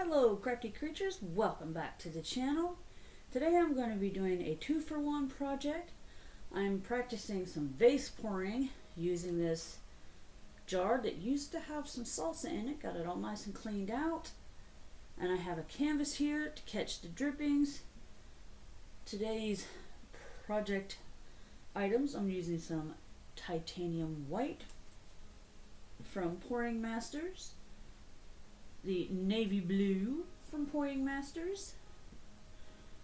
Hello crafty creatures, welcome back to the channel. Today I'm going to be doing a 2-for-1 project. I'm practicing some vase pouring using this jar that used to have some salsa in it. Got it all nice and cleaned out. And I have a canvas here to catch the drippings. Today's project items, I'm using some titanium white from Pouring Masters, the navy blue from Pouring Masters,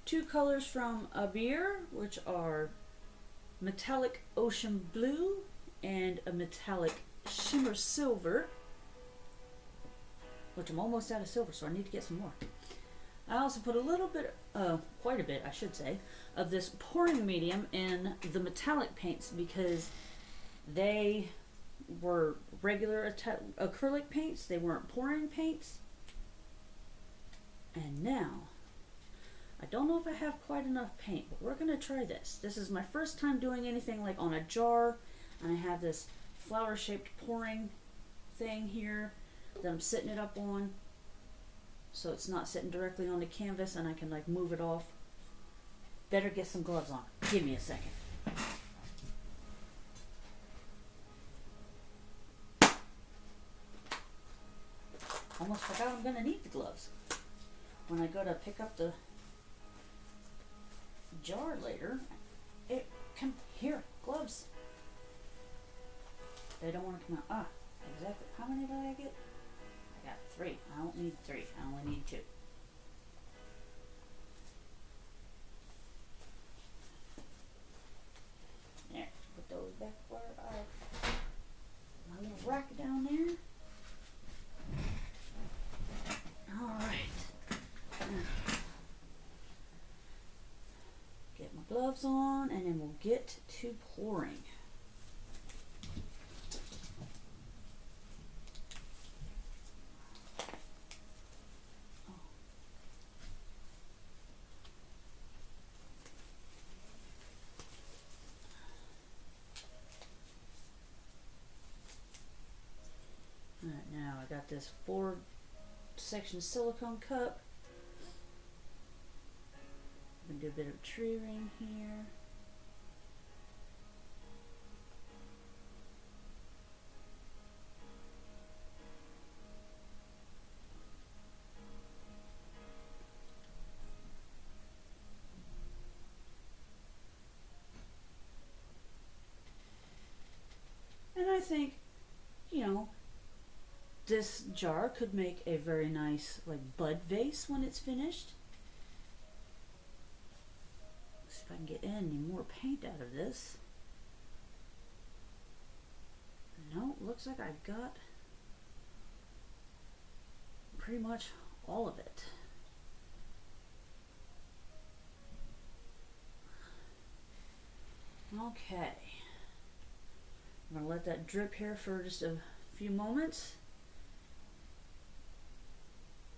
two colors from a beer, which are metallic ocean blue and a metallic shimmer silver, which I'm almost out of silver, so I need to get some more. I also put a little bit, quite a bit I should say, of this pouring medium in the metallic paints because they were regular acrylic paints. They weren't pouring paints. And now, I don't know if I have quite enough paint, but we're going to try this. This is my first time doing anything like on a jar, and I have this flower-shaped pouring thing here that I'm sitting it up on, so it's not sitting directly on the canvas and I can like move it off. Better get some gloves on. Give me a second. Almost forgot I'm gonna need the gloves when I go to pick up the jar later. Here, gloves. They don't want to come out. Exactly. How many did I get? I got 3. I don't need 3. I only need 2. There. Put those back where my little rack down there. Get my gloves on and then we'll get to pouring. Alright, now I got this 4-section silicone cup. I'm going to do a bit of tree ring here. And I think, this jar could make a very nice like bud vase when it's finished. Let's see if I can get any more paint out of this. No, looks like I've got pretty much all of it. Okay. I'm going to let that drip here for just a few moments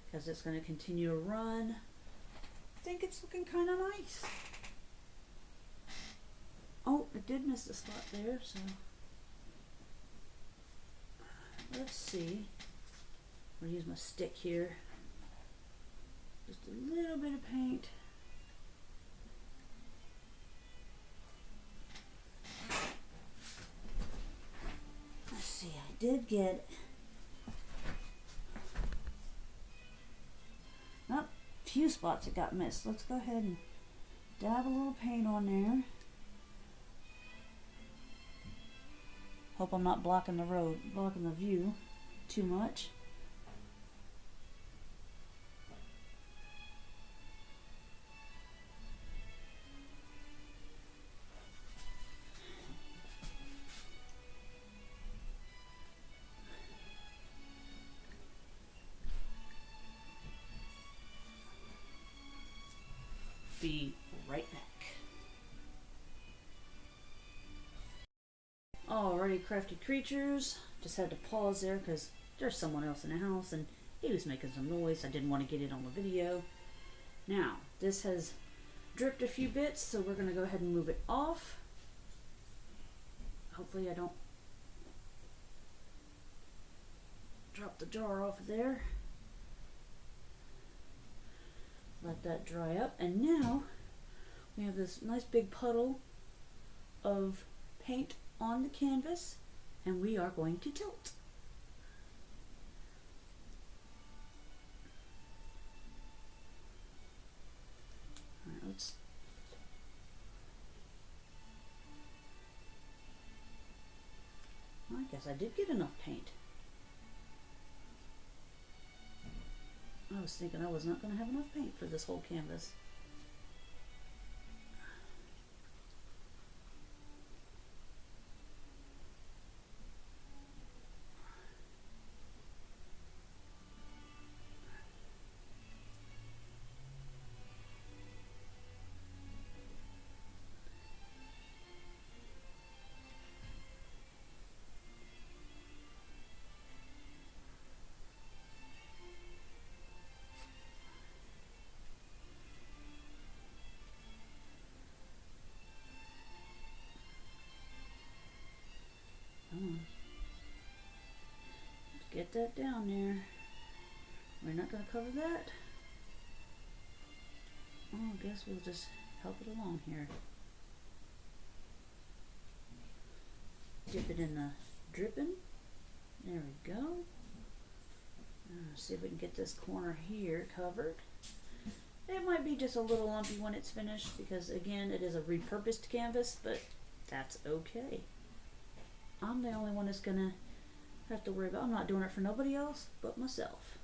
because it's going to continue to run. I think it's looking kind of nice. Oh, I did miss the spot there, so let's see. I'm going to use my stick here. Just a little bit of paint. Let's see, I did get a few spots that got missed. Let's go ahead and dab a little paint on there. Hope I'm not blocking the view too much. Be right back. Alrighty, crafty creatures. Just had to pause there because there's someone else in the house and he was making some noise. I didn't want to get it on the video. Now, this has dripped a few bits, so we're going to go ahead and move it off. Hopefully I don't drop the jar off of there. Let that dry up, and now we have this nice big puddle of paint on the canvas, and we are going to tilt. All right, I guess I did get enough paint. I was thinking I was not going to have enough paint for this whole canvas. Get that down there. We're not going to cover that. Oh, I guess we'll just help it along here. Dip it in the dripping. There we go. See if we can get this corner here covered. It might be just a little lumpy when it's finished because, again, it is a repurposed canvas, but that's okay. I'm the only one that's going to have to worry about. I'm not doing it for nobody else but myself.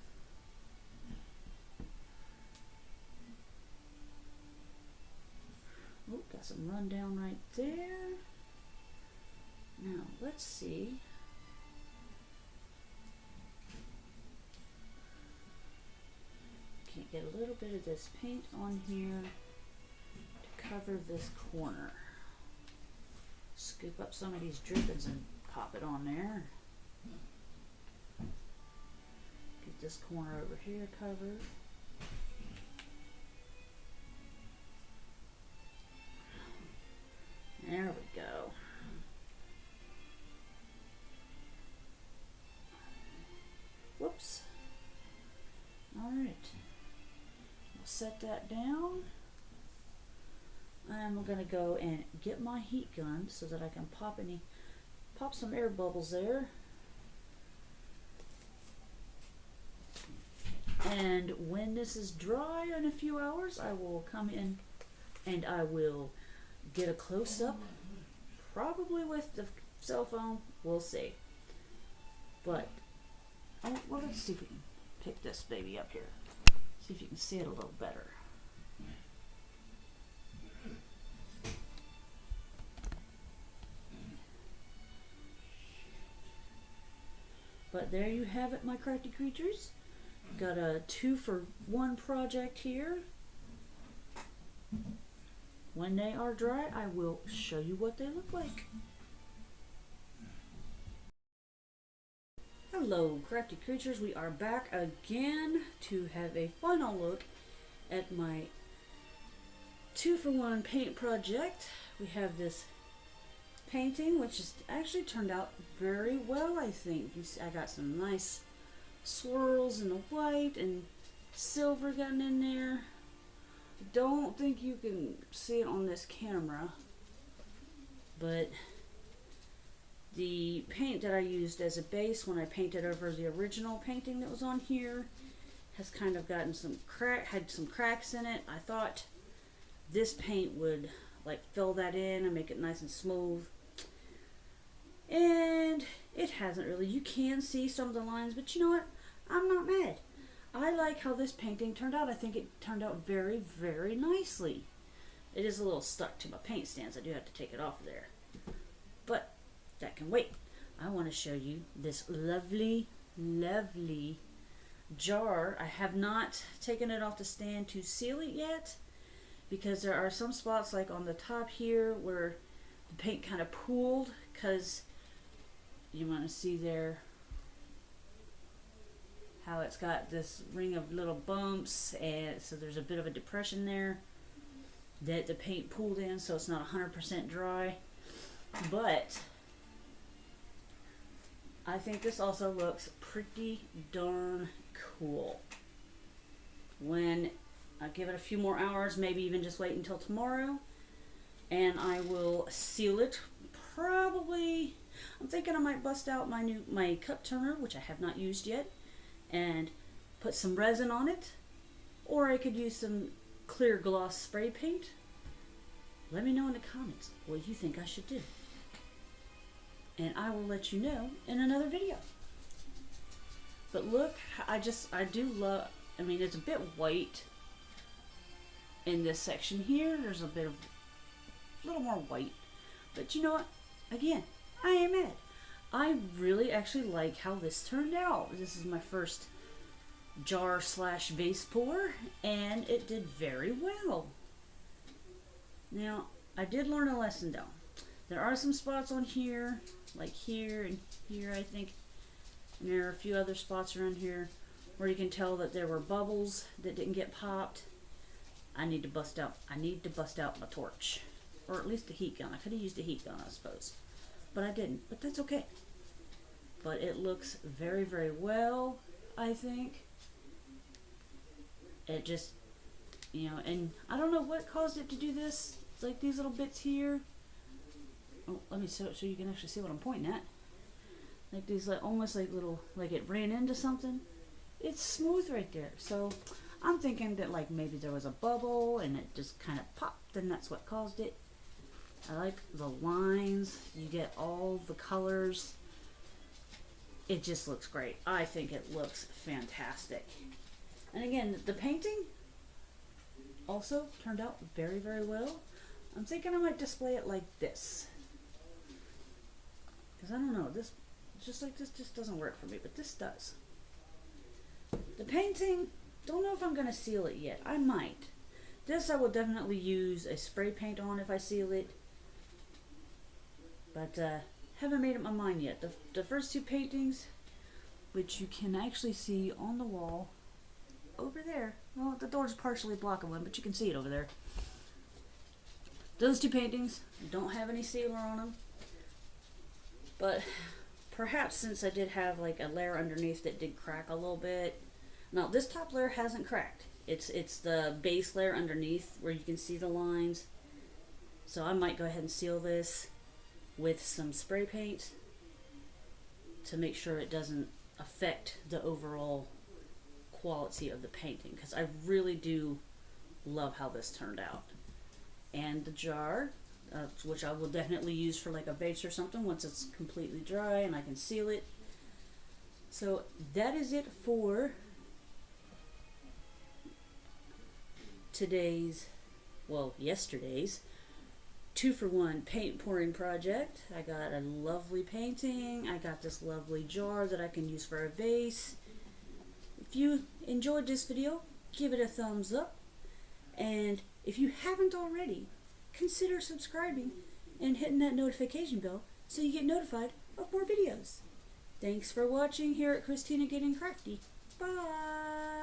Oh, got some rundown right there. Now let's see. Can't get a little bit of this paint on here to cover this corner. Scoop up some of these drippings and pop it on there. Get this corner over here covered. There we go. Whoops. All right. I'll set that down. I'm going to go and get my heat gun so that I can pop some air bubbles there. And when this is dry in a few hours, I will come in and I will get a close-up, probably with the cell phone. We'll see. But, well, let's see if we can pick this baby up here. See if you can see it a little better. But there you have it, my crafty creatures. Got a 2-for-1 project here. When they are dry, I will show you what they look like. Hello, crafty creatures. We are back again to have a final look at my 2-for-1 paint project. We have this painting, which has actually turned out very well, I think. You see, I got some nice swirls in the white and silver gotten in there. Don't think you can see it on this camera, but the paint that I used as a base when I painted over the original painting that was on here has kind of gotten had some cracks in it. I thought this paint would like fill that in and make it nice and smooth, and it hasn't really. You can see some of the lines, but you know what? I'm not mad. I like how this painting turned out. I think it turned out very, very nicely. It is a little stuck to my paint stands. I do have to take it off of there, but that can wait. I want to show you this lovely, lovely jar. I have not taken it off the stand to seal it yet because there are some spots like on the top here where the paint kind of pooled, because you want to see there how it's got this ring of little bumps, and so there's a bit of a depression there that the paint pooled in, so it's not 100% dry. But I think this also looks pretty darn cool. When I'll give it a few more hours, maybe even just wait until tomorrow, and I will seal it. Probably, I'm thinking I might bust out my cup turner, which I have not used yet, and put some resin on it, or I could use some clear gloss spray paint. Let me know in the comments what you think I should do, and I will let you know in another video. But look, I do love, I mean, it's a bit white in this section here. There's a little more white, but you know what? Again, I am mad. I really actually like how this turned out. This is my first jar slash vase pour, and it did very well. Now, I did learn a lesson though. There are some spots on here, like here and here, I think, and there are a few other spots around here where you can tell that there were bubbles that didn't get popped. I need to bust out my torch, or at least a heat gun. I could have used a heat gun, I suppose, but I didn't. But that's okay. But it looks very, very well, I think. It just, you know, and I don't know what caused it to do this. Like these little bits here. Oh, let me so you can actually see what I'm pointing at. Like these, like almost like little, like it ran into something. It's smooth right there. So I'm thinking that like maybe there was a bubble and it just kind of popped, and that's what caused it. I like the lines. You get all the colors. It just looks great. I think it looks fantastic. And again, the painting also turned out very, very well. I'm thinking I might display it like this. Because I don't know, this just doesn't work for me, but this does. The painting, don't know if I'm going to seal it yet. I might. This I will definitely use a spray paint on if I seal it. But haven't made up my mind yet. The first two paintings, which you can actually see on the wall over there. Well, the door's partially blocking one, but you can see it over there. Those two paintings don't have any sealer on them. But perhaps since I did have like a layer underneath that did crack a little bit. Now this top layer hasn't cracked. It's the base layer underneath where you can see the lines. So I might go ahead and seal this with some spray paint to make sure it doesn't affect the overall quality of the painting, because I really do love how this turned out. And the jar, which I will definitely use for like a vase or something once it's completely dry and I can seal it. So that is it for yesterday's 2-for-1 paint pouring project. I got a lovely painting. I got this lovely jar that I can use for a vase. If you enjoyed this video, give it a thumbs up. And if you haven't already, consider subscribing and hitting that notification bell so you get notified of more videos. Thanks for watching here at Christina Getting Crafty. Bye!